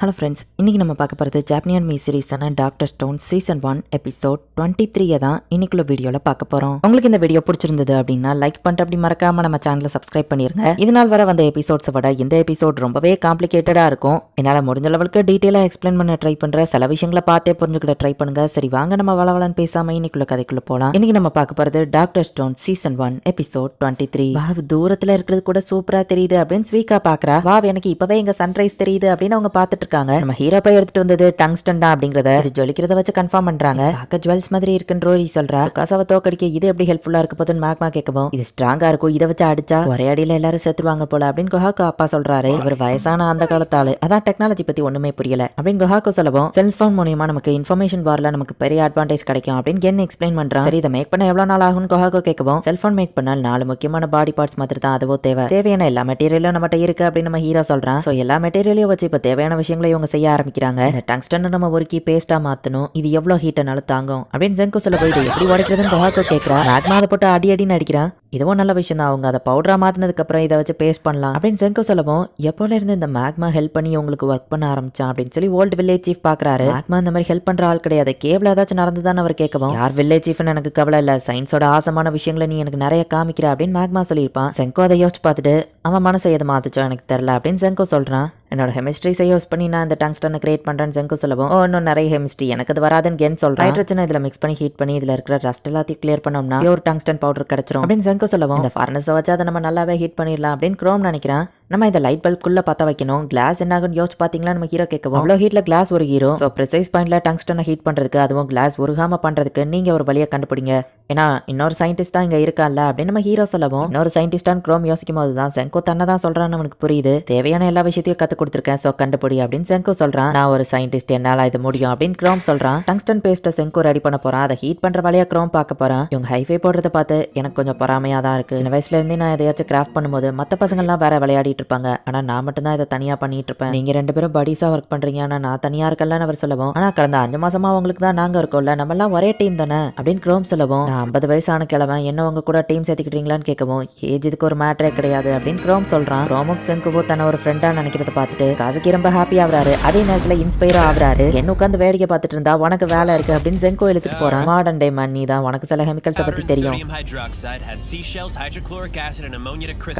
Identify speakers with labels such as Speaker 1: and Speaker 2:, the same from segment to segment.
Speaker 1: Hello friends, இன்றைக்கி நம்ம பார்க்க போகிறது ஜாப்பனியன் மீ சீரீஸான டாக்டர் ஸ்டோன் சீசன் 1 எபிசோட் 23 தான் இன்னைக்குள்ள வீடியோவில் பார்க்க போகிறோம். உங்களுக்கு இந்த வீடியோ பிடிச்சிருந்தது அப்படின்னா லைக் பண்ணிட்டு அப்படி மறக்காமல் நம்ம சேனலை சப்ஸ்கிரைப் பண்ணிருங்க. இதனால் வர வந்த எபிசோட்ஸை விட இந்த எபிசோட் ரொம்பவே காம்ப்ளிகேட்டடாக இருக்கும். என்னால் முடிஞ்ச அளவுக்கு டீட்டெயிலாக எக்ஸ்பிளைன் பண்ண ட்ரை பண்ணுற சில விஷயங்களை பார்த்தே புரிஞ்சுக்கிட்ட ட்ரை பண்ணுங்க. சரி வாங்க நம்ம வளவலன்னு பேசாமல் இன்னைக்குள்ள கதைக்குள்ள போகலாம். இன்னைக்கு நம்ம பார்க்க போகிறது doctor Stone season 1 episode 23. Wow, தூரத்தில் இருக்கிறது கூட சூப்பராக தெரியுது அப்படின்னு ஸ்வீக்கா பார்க்குறா. வாவ், எனக்கு இப்போவே இங்கே சன்ரைஸ் தெரியுது அப்படின்னு அவங்க பார்த்துட்டு இருக்காங்க. நம்ம ஹீரோ போய் எடுத்துட்டு வந்தது டங்ஸ்டன் தான் அப்படிங்கறத இது ஜொலிக்கிறத வச்சு கன்ஃபார்ம் பண்றாங்க. பார்க்க ஜுவல்ஸ் மாதிரி இருக்குன்னு ரோரி சொல்றா. காசாவை தோக்கடிக்க இது எப்படி ஹெல்ப்ஃபுல்லா இருக்க போதுன்னு மேக்மா கேட்கவும், இது ஸ்ட்ராங்கா இருக்கும், இதை வச்சு அடிச்சா ஒரே அடியில எல்லாரும் செத்துருவாங்க போல அப்படின்னு குஹாக்கு அப்பா சொல்றாரு. இவர் வயசான அந்த காலத்தாளு, அதான் டெக்னாலஜி பத்தி ஒண்ணுமே புரியல அப்படின்னு குஹாக்கு சொல்லவும், செல்போன் மூலியமா நமக்கு இன்ஃபர்மேஷன் வார்ல நமக்கு பெரிய அட்வான்டேஜ் கிடைக்கும் அப்படின்னு கென் எக்ஸ்பிளைன் பண்றான். சரி, இதை மேக் பண்ண எவ்வளவு நாள் ஆகும்னு குஹாக்கு கேட்கவும், செல்போன் மேக் பண்ணால் 4 முக்கியமான பாடி பார்ட்ஸ் மாதிரி தான் அதுவோ தேவையான எல்லா மெட்டீரியலும் நம்மகிட்ட இருக்கு அப்படின்னு நம்ம ஹீரோ சொல்றான். சோ எல்லா மெட்டீரியலையும் வச்சு இப்ப தேவையான விஷயங்களை இவங்க செய்ய ஆரம்பிக்கிறாங்க. இந்த டங்ஸ்டன் நம்ம உருக்கி பேஸ்டா மாத்தணும், இது எவ்வளவு ஹீட்டனாலும் தாங்கும் அப்படின்னு ஜென்கோ சொல்ல போய், இதை எப்படி உடைக்கிறதுன்னு குஹாக்கு கேட்கிறா. மேக்மா அதை போட்டு அடின்னு அடிக்கிறான். இதுவும் நல்ல விஷயம் தான், அவங்க அதை பவுடரா மாத்தினதுக்கு அப்புறம் இதை வச்சு பேஸ்ட் பண்ணலாம் அப்படின்னு ஜென்கோ சொல்லவும், எப்போல இருந்து இந்த மேக்மா ஹெல்ப் பண்ணி உங்களுக்கு ஒர்க் பண்ண ஆரம்பிச்சான் அப்படின்னு சொல்லி ஓல்டு வில்லேஜ் சீஃப் பாக்குறாரு. மேக்மா இந்த மாதிரி ஹெல்ப் பண்ற ஆள் கிடையாது, கேபிள் ஏதாச்சும் நடந்துதான் அவர் கேட்கவும், யார் வில்லேஜ் சீஃப்னு எனக்கு கவலை இல்ல, சயின்ஸோட ஆசமான விஷயங்களை நீ எனக்கு நிறைய காமிக்கிற அப்படின்னு மேக்மா சொல்லியிருப்பான். ஜென்கோ அதை யோசிச்சு பார்த்துட்டு, அவன் மனசை எது மாத்துச்சோ எனக்கு தெரியல அப்படின்னு ஜென்கோ சொல்றான். என்னோட கெமிஸ்ட்ரிஸை யூஸ் பண்ணி நான் இந்த டங்ஸ்டனை கிரியேட் பண்றேன்னு ஜென்கோ சொல்லவும், இன்னும் நிறைய கெமிஸ்ட்ரி எனக்கு அது வராதுன்னு கென் சொல்றேன். ஹைட்ரஜனை இதுல மிக்ஸ் பண்ணி ஹீட் பண்ணி இதுல இருக்கிற ரஸ்ட் எல்லாத்தையும் கிளியர் பண்ணோம்னா ஒரு டங்ஸ்டன் பவுடர் கிடைச்சிரும் அப்படின்னு ஜென்கோ சொல்லவும், இந்த ஃபர்னஸை வச்சு அதை நம்ம நல்லாவே ஹீட் பண்ணிடலாம் அப்படின்னு குரோம் நினைக்கிறான். நம்ம இந்த லைட் பல்புக்குள்ள பத்த வைக்கணும், கிளாஸ் என்ன ஆகுன்னு யோசிச்சு பாத்தீங்களா நம்ம ஹீரோ கேட்கவும், அவ்வளோ ஹீட்ல கிளாஸ் ஒரு ஹீரோ. ஸோ ப்ரிசைஸ் பாயிண்ட்ல டங்ஸ்டனை ஹீட் பண்றதுக்கு, அதுவும் கிளாஸ் உருகாம பண்றதுக்கு நீங்க ஒரு வழியை கண்டுபிடிங்க, ஏன்னா இன்னொரு சயின்டிஸ்ட் தான் இங்க இருக்கான்ல அப்படின்னு நம்ம ஹீரோ சொல்லவும், இன்னொரு சயின்டிஸ்டான் குரோம் யோசிக்கும் போது தான் ஜென்கோ தன்னை தான் சொல்றான்னு அவனுக்கு புரியுது. தேவையான எல்லா விஷயத்தையும் கத்து கொடுத்துருக்கேன், ஸோ கண்டுபிடி அப்படின்னு ஜென்கோ சொல்றான். நான் ஒரு சயின்டிஸ்ட், என்னால இது முடியும் அப்படின்னு குரோம் சொல்றான். டங்ஸ்டன் பேஸ்ட்டை ஜென்கோ ரெடி பண்ண போறான், அதை ஹீட் பண்ற வழியா குரோம் பார்க்க போறான். இவங்க ஹைஃபை போடுறத பார்த்து எனக்கு கொஞ்சம் பொறாமையா தான் இருக்கு. சின்ன வயசுல இருந்தே நான் எதையாச்சும் கிராஃப்ட் பண்ணும்போது மற்ற பசங்கள்லாம் வேற விளையாடிட்டு இருப்பாங்க, ஆனா நான் மட்டும் தான் இதை தனியா பண்ணிட்டு இருப்பேன். நீங்க 2 பேரும் படிஸா ஒர்க் பண்றீங்க, ஆனா நான் தனியா இருக்கலன்னு அவர் சொல்லவும், ஆனா கடந்த 5 மாசமா உங்களுக்கு தான் நாங்க இருக்கோம்ல, நம்ம எல்லாம் ஒரே டீம் தானே அப்படின்னு குரோம் சொல்லவும், நான் 50 வயசான கிழமை என்ன உங்க கூட டீம் சேர்த்துக்கிட்டீங்களான்னு கேட்கவும், ஏஜ் இதுக்கு ஒரு மேட்டரே கிடையாது அப்படின்னு குரோம் சொல்றான். குரோமும் சென்குவோ தன்னை ஒரு ஃப்ரெண்டா நினைக்கிறத பார்த்துட்டு காசுக்கு ரொம்ப ஹாப்பி ஆகுறாரு. அதே நேரத்துல இன்ஸ்பயர் ஆகுறாரு. என்ன உட்காந்து வேடிக்கை பார்த்துட்டு இருந்தா உனக்கு வேலை இருக்கு அப்படின்னு சென்கோ இழுத்துட்டு போறான். மாடர்ன் டே மேன், நீ தான், உனக்கு சில கெமிக்கல்ஸை பத்தி தெரியும்.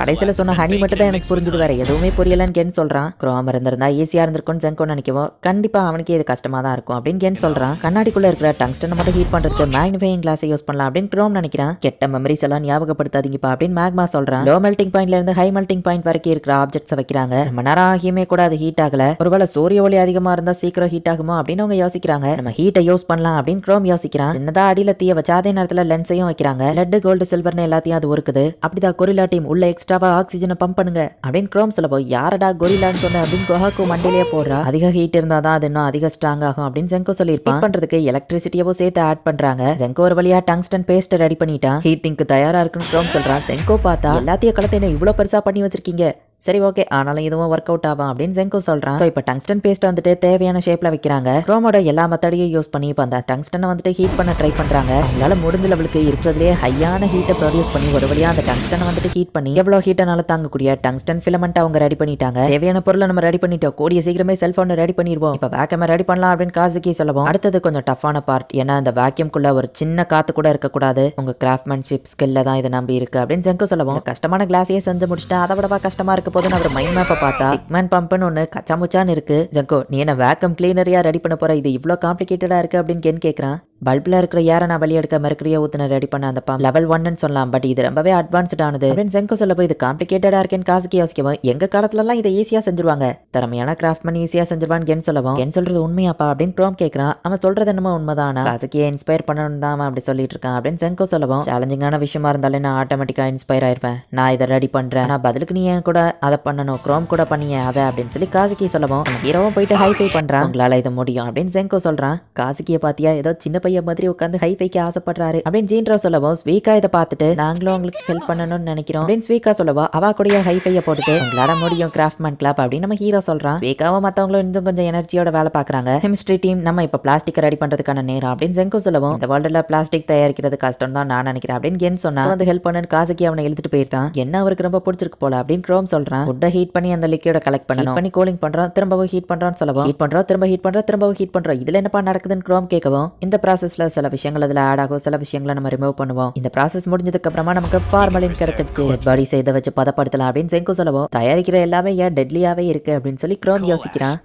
Speaker 1: கடைசியில சொன்ன ஹனி மட்டும் தான் எனக்கு புரிஞ்சது, வேற எதுவுமே புரியலன்னு கென் சொல்றான். குரோம் இருந்திருந்தா ஈஸியா இருந்திருக்கும்னு ஜென்கோ நினைக்கவும், கண்டிப்பா அவனுக்கு இது கஷ்டமா தான் இருக்கும் அப்படின்னு கென் சொல்றான். கண்ணாடிக்குள்ள இருக்கிற டங்ஸ்டனை மட்டும் ஹீட் பண்றதுக்கு மேக்னிஃபையிங் கிளாஸை யூஸ் பண்ணலாம் அப்படின்னு குரோம் நினைக்கிறான். கெட்ட மெமரிஸ் எல்லாம் ஞாபகப்படுத்தாதீங்கப்பா அப்படின்னு மேக்மா சொல்றான். லோ மெல்டிங் பாயிண்ட்ல இருந்து ஹை மெல்டிங் பாயிண்ட் வரைக்கும் இருக்கிற ஆப்ஜெக்ட்ஸை வைக்கிறாங்க. ரொம்ப நேரம் ஆகியுமே கூட அது ஹீட் ஆகல. ஒருவேளை சூரிய ஒளி அதிகமா இருந்தா சீக்கிரம் ஹீட் ஆகுமோ அப்படின்னு அவங்க யோசிக்கிறாங்க. நம்ம ஹீட்டை யூஸ் பண்ணலாம் அப்படின்னு குரோம் யோசிக்கிறான். சின்னதா அடியில தீய வச்சு அதே நேரத்துல லென்ஸையும் வைக்கிறாங்க. லெட், கோல்டு, சில்வர்னு எல்லாத்தையும் அது ஒருக்குது. அப்படிதான் கொரில்லா டீம் உள்ள எக்ஸ்ட்ராவா ஆக்சிஜனை பம்ப் பண்ணுங்க அப்படின்னு குரோம் சொல்ல போய், யாரடா கொரில்லான்னு சொன்ன அப்படின்னு குஹாக்கு மண்டிலேயே போடுறா. அதிக ஹீட் இருந்தாதான் அது இன்னும் அதிக ஸ்ட்ராங் ஆகும் அப்படின்னு ஜென்கோ சொல்லியிருப்பான். பண்றதுக்கு எலக்ட்ரிசிட்டியவோ சேர்த்து ஆட் பண்றாங்க. ஜென்கோ ஒரு வழியா டங்ஸ்டன் பேஸ்ட் ரெடி பண்ணிட்டான். ஹீட்டிங்க்கு தயாரா இருக்குன்னு குரோம் சொல்றான். ஜென்கோ பார்த்தா எல்லாத்தையும் கலத்தை என்ன இவ்வளவு பெருசா பண்ணி வச்சிருக்கீங்க, சரி ஓகே, ஆனாலும் இதுவும் ஒர்க் அவுட் ஆகும் அப்படின்னு ஜென்கோ சொல்றான். இப்போ டங்ஸ்டன் பேஸ்ட் வந்துட்டு தேவையான ஷேப்ல வைக்கிறாங்க. குரோமோட எல்லா மெத்தடையும் யூஸ் பண்ணி இப்போ அந்த டங்ஸ்டனை வந்துட்டு ஹீட் பண்ண ட்ரை பண்றாங்க. அவங்களால முடிஞ்ச லெவலுக்கு இருக்கிறதுலே ஹையான ஹீட்டை ப்ரொடியூஸ் பண்ணி ஒரு வழியா அந்த டங்ஸ்டனை வந்துட்டு ஹீட் பண்ணி எவ்வளவு ஹீட்டனால தாங்கக்கூடிய டங்ஸ்டன் ஃபிலமெண்ட் அவங்க ரெடி பண்ணிட்டாங்க. தேவையான பொருளை நம்ம ரெடி பண்ணிட்டோம், கூடிய சீக்கிரமே செல்போன் ரெடி பண்ணிடுவோம், இப்போ வேக்கம் ரெடி பண்ணலாம் அப்படின்னு காசுக்கி சொல்லவும், அடுத்தது கொஞ்சம் டஃப்பான பார்ட், ஏன்னா அந்த வேக்யூம்குள்ள ஒரு சின்ன காத்து கூட இருக்கக்கூடாது, உங்க கிராஃப்ட்மேன்ஷிப் ஸ்கில்ல தான் இதை நம்பி இருக்கு அப்படின்னு ஜென்கோ சொல்லவும், கஷ்டமான கிளாஸையே செஞ்சு முடிச்சுட்டேன், அதை விடவா கஷ்டமா இருக்க போதுன்னு அவர் மைண்ட் மேப்பை பார்த்தா பிக்மேன் பம்ப்னு ஒன்று கச்சாமுச்சான்னு இருக்கு. ஜென்கோ, நீ என்ன வேக்கம் கிளீனரியா ரெடி பண்ண போற, இது இவ்வளோ காம்ப்ளிகேட்டடா இருக்கு அப்படின்னு கென் கேட்கறான். பல்ப்ல இருக்கிற ஏரை நான் வெளியெடுக்க மெர்க்குரியா ஊத்துன ரெடி பண்ண அந்த பம்ப் லெவல் 1ன்னு சொல்லலாம், பட் இது ரொம்பவே அட்வான்ஸ்ட் ஆனது அப்படின்னு ஜென்கோ சொல்ல போய், இது காம்ப்ளிகேட்டடா இருக்கேன்னு காசுக்கு யோசிக்கவும், எங்க காலத்துல எல்லாம் இதை ஈஸியா செஞ்சிருவாங்க, திறமையான கிராஃப்ட்மேன் ஈஸியா செஞ்சிருவான்னு கென் சொல்லவும், கென் சொல்றது உண்மையாப்பா அப்படின்னு குரோம் கேட்கறான். அவன் சொல்றது என்னமோ உண்மைதான், காசுக்கே இன்ஸ்பயர் பண்ணணும் தான் அவன் அப்படி சொல்லிட்டு இருக்கான் அப்படின்னு ஜென்கோ சொல்லவும், சேலஞ்சிங்கான விஷயமா இருந்தாலே நான் ஆட்டோமேட்டிக்கா இன்ஸ்பயர் ஆயிருப்பேன், நான் இதை ரெடி பண்றேன், நான் பதிலுக்கு நீ ஏன் கூட அதை பண்ணணும், குரோம் கூட பண்ணிய அதை அப்படின்னு சொல்லி காசுக்கி சொல்லவும், ஹீரோவும் போயிட்டு ஹைஃபை பண்றான். உங்களால இது முடியும் அப்படின்னு ஜென்கோ சொல்றான். காசுக்கியை பாத்தியா, ஏதோ சின்ன பையன் மாதிரி உட்காந்து ஹை ஃபைக்கு ஆசைப்படுறாரு அப்படின்னு ஜீன்ரோ சொல்லவும் ஸ்வீகா இதை பார்த்துட்டு நாங்களும் உங்களுக்கு ஹெல்ப் பண்ணணும்னு நினைக்கிறோம் அப்படின்னு ஸ்வீகா சொல்லவா அவ கூடயே ஹை ஃபையை போட்டுட்டு உங்களால முடியும் கிராஃப்ட்மேன் கிளப் அப்படின்னு நம்ம ஹீரோ சொல்றான். ஸ்வீகாவும் மத்தவங்களும் இன்னும் கொஞ்சம் எனர்ஜியோட வேலை பாக்குறாங்க. கெமிஸ்ட்ரி டீம் நம்ம இப்ப பிளாஸ்டிக் ரெடி பண்றதுக்கான நேரம் அப்படின்னு ஜெங்கோ சொல்லவும் இந்த வேர்ல்டுல பிளாஸ்டிக் தயாரிக்கிறது கஷ்டம் தான் நான் நினைக்கிறேன் அப்படின்னு கென் சொன்னா வந்து ஹெல்ப் பண்ணு காசுக்கு அவனை எழுதிட்டு போயிருந்தான். என்ன அவருக்கு ரொம்ப பிடிச்சிருக்கு போல அப்படின்னு க்ரோம் சொல்றான். ஃபுட்டை ஹீட் பண்ணி அந்த லிக்விட கலெக்ட் பண்ணி கூலிங் பண்றோம் திரும்பவும் ஹீட் பண்றோம் சொல்லவும் ஹீட் பண்றோம் திரும்பவும் ஹீட் பண்றோம் இதுல என்னப்பா நடக்குதுன்னு க்ரோம் கேட்கவும் இந்த ப்ராசஸ்ல சில விஷயங்கள் அதுல ஆட் ஆகும் சில விஷயங்களை நம்ம ரிமூவ் பண்ணுவோம். இந்த ப்ராசஸ் முடிஞ்சதுக்கு அப்புறமா நமக்கு ஃபார்மலின் கிடைச்சிருச்சு பாடி செய்த வச்சு பதப்படுத்தலாம் அப்படின்னு ஜெங்கோ சொல்லவும் தயாரிக்கிற எல்லாமே ஏன் டெட்லியாவே இருக்கு அப்படின்னு சொல்லி க்ரோம் யோசிக்கிறான்.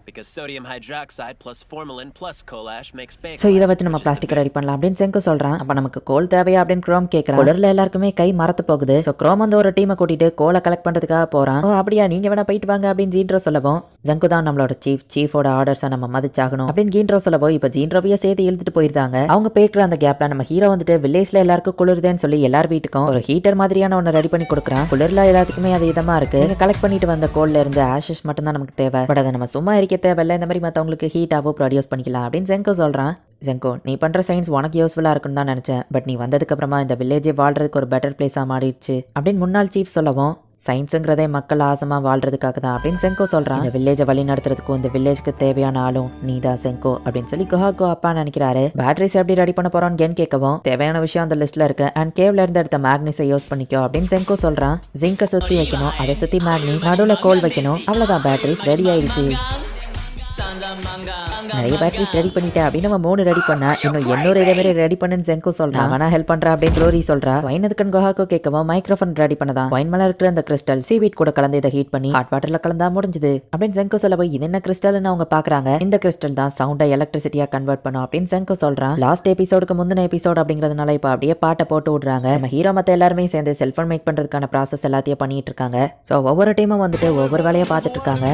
Speaker 1: சோ இதை வச்சு நம்ம பிளாஸ்டிக் ரெடி பண்ணலாம் அப்படின்னு ஜெங்கோ சொல்றான். அப்ப நமக்கு கோல் தேவையா அப்படின்னு க்ரோம் கேட்கறான். குளிர்ல எல்லாருக்குமே கை மரத்து போகுது. சோ க்ரோம் வந்து ஒரு டீமை கூட்டிட்டு கோலை கலெக்ட் பண்றதுக்காக போறான். ஓ அப்படியா நீங்க வேணா போயிட்டு வாங்க அப்படின்னு ஜீன்ரோ சொல்லவும் ஜங்கு தான் நம்மளோட சீஃபோட ஆர்டர்ஸை நம்ம மதிச்சாகணும் அப்படின்னு ஜீன்ரோ சொல்லவும் இப்ப ஜீன்ரோவையே சேர்த்து இழுத்துட்டு போயிருந்தாங்க. அவங்க பேக்குற அந்த கேப்ல நம்ம ஹீரோ வந்துட்டு வில்லேஜ்ல எல்லாருக்கும் குளிருதேன்னு சொல்லி எல்லார் வீட்டுக்கும் ஒரு ஹீட்டர் மாதிரியான ஒன்னு ரெடி பண்ணி கொடுக்குறான். குளிர்ல எல்லாத்துக்குமே அது இதமா இருக்கு. கலெக்ட் பண்ணிட்டு வந்த கோல்ல இருந்து ஆஷஸ் மட்டும் தான் நமக்கு தேவை. பட் அதை நம்ம சும்மா இருக்க தேவையில்ல இந்த மாதிரி மத்தவங்களுக்கு ஹீட்டாவோ ப்ரொடியூஸ் பண்ணிக்கலாம் அப்படின்னு ஜெங்கோ சொல்றான். ஜெங்கோ நீ பண்ற சயின்ஸ் உனக்கு யூஸ்ஃபுல்லா இருக்குன்னு தான் நினைச்சேன். பட் நீ வந்ததுக்கு அப்புறமா இந்த வில்லேஜே வாழ்றதுக்கு ஒரு பெட்டர் பிளேஸா மாறிடுச்சு அப்படின்னு முன்னாள் சீஃப் சொல்லவும் சயின்ஸுங்கிறதே மக்கள் ஆசமா வாழ்றதுக்காக தான் அப்படின்னு செங்கோ சொல்றான். இந்த வில்லேஜை வழி நடத்துறதுக்கும் இந்த வில்லேஜ்க்கு தேவையான ஆளும் நீ தான் செங்கோ அப்படின்னு சொல்லி குஹாகோ அப்பா நினைக்கிறாரு. பேட்டரிஸ் எப்படி ரெடி பண்ண போறோம்னு கேன் கேட்கவும் தேவையான விஷயம் அந்த லிஸ்ட்ல இருக்கு அண்ட் கேவ்ல இருந்து எடுத்த மேக்னீஸை யூஸ் பண்ணிக்கோ அப்படின்னு செங்கோ சொல்றான். ஜிங்கை சுத்தி வைக்கணும் அதை சுத்தி மேக்னீஸ் நடுவுல கோல் வைக்கணும் அவ்வளவுதான் பேட்டரிஸ் ரெடி ஆயிடுச்சு. நிறைய பேட்டரிஸ் ரெடி பண்ணிட்டேன் அப்படின்னு நம்ம 3 ரெடி பண்ணா இன்னும் 800 இதே மாதிரி ரெடி பண்ணுன்னு ஜெங்கோ சொல்றான். அவனா ஹெல்ப் பண்றா அப்படின்னு க்ளோரி சொல்றா. வைன் எதுக்குன்னு குஹாகோ கேட்கவும் மைக்ரோஃபோன் ரெடி பண்ணதான் வைன் மேல இருக்கிற அந்த கிறிஸ்டல் சீவீட் கூட கலந்து இதை ஹீட் பண்ணி ஹாட் வாட்டர்ல கலந்தா முடிஞ்சது அப்படின்னு ஜெங்கோ சொல்லவோ இது என்ன கிறிஸ்டல்னு அவங்க பாக்குறாங்க. இந்த கிறிஸ்டல் தான் சவுண்டை எலக்ட்ரிசிட்டியா கன்வெர்ட் பண்ணும் அப்படின்னு ஜெங்கோ சொல்றான். லாஸ்ட் எபிசோடுக்கு முந்தின எபிசோட் அப்படிங்கறதுனால இப்ப அப்படியே பாட்டை போட்டு விடுறாங்க. நம்ம ஹீரோ மத்த எல்லாருமே சேர்ந்து செல்போன் மேக் பண்றதுக்கான ப்ராசஸ் எல்லாத்தையும் பண்ணிட்டு இருக்காங்க. சோ ஒவ்வொரு டீமும் வந்துட்டு ஒவ்வொரு வேலையை பார்த்துட்டு இருக்காங்க.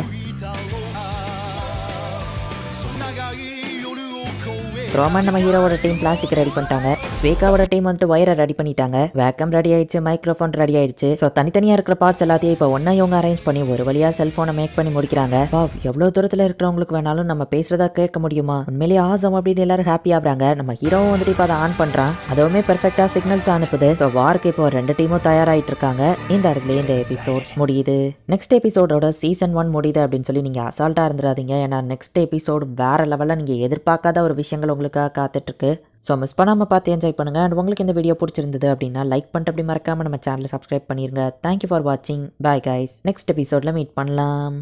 Speaker 1: ரோமன் நம்ம ஹீரோவோட டீம் பிளாஸ்டிக் ரெடி பண்ணிட்டாங்க. ஸ்வேகாவோட டீம் வந்துட்டு வயரை ரெடி பண்ணிட்டாங்க. வேக்கம் ரெடி ஆயிடுச்சு மைக்ரோஃபோன் ரெடி ஆயிடுச்சு. ஸோ தனித்தனியா இருக்கிற பார்ட்ஸ் எல்லாத்தையும் இப்போ ஒன்னா இவங்க அரேஞ்ச் பண்ணி ஒரு வழியா செல்போனை மேக் பண்ணி முடிக்கிறாங்க. எவ்வளவு தூரத்துல இருக்கிறவங்களுக்கு வேணாலும் நம்ம பேசுறதா கேட்க முடியுமா உண்மையிலேயே ஆசம் அப்படின்னு எல்லாரும் ஹாப்பி ஆகுறாங்க. நம்ம ஹீரோவும் வந்துட்டு இப்போ அதை ஆன் பண்றான். அதுவுமே பெர்ஃபெக்டா சிக்னல்ஸ் அனுப்புது. ஸோ வார்க்கு இப்போ 2 டீமும் தயாராயிட்டு இருக்காங்க. இந்த இடத்துல இந்த எபிசோட் முடியுது. நெக்ஸ்ட் எபிசோடோட சீசன் 1 முடியுது அப்படின்னு சொல்லி நீங்க அசால்ட்டா இருந்துடாதீங்க. ஏன்னா நெக்ஸ்ட் எபிசோடு வேற லெவல்ல நீங்க எதிர்பார்க்காத ஒரு விஷயங்கள் உங்களுக்கு காத்துட்டு இருக்கு. ஸோ மிஸ் பண்ணாமல் பார்த்து என்ஜாய் பண்ணுங்க. அண்ட் உங்களுக்கு இந்த வீடியோ பிடிச்சிருந்தது அப்படின்னா லைக் பண்ணிட்டு அப்படி மறக்காம நம்ம சேனலை சப்ஸ்கிரைப் பண்ணிருங்க. தேங்க்யூ ஃபார் வாட்சிங். Bye guys. நெக்ஸ்ட் எபிசோட்ல மீட் பண்ணலாம்.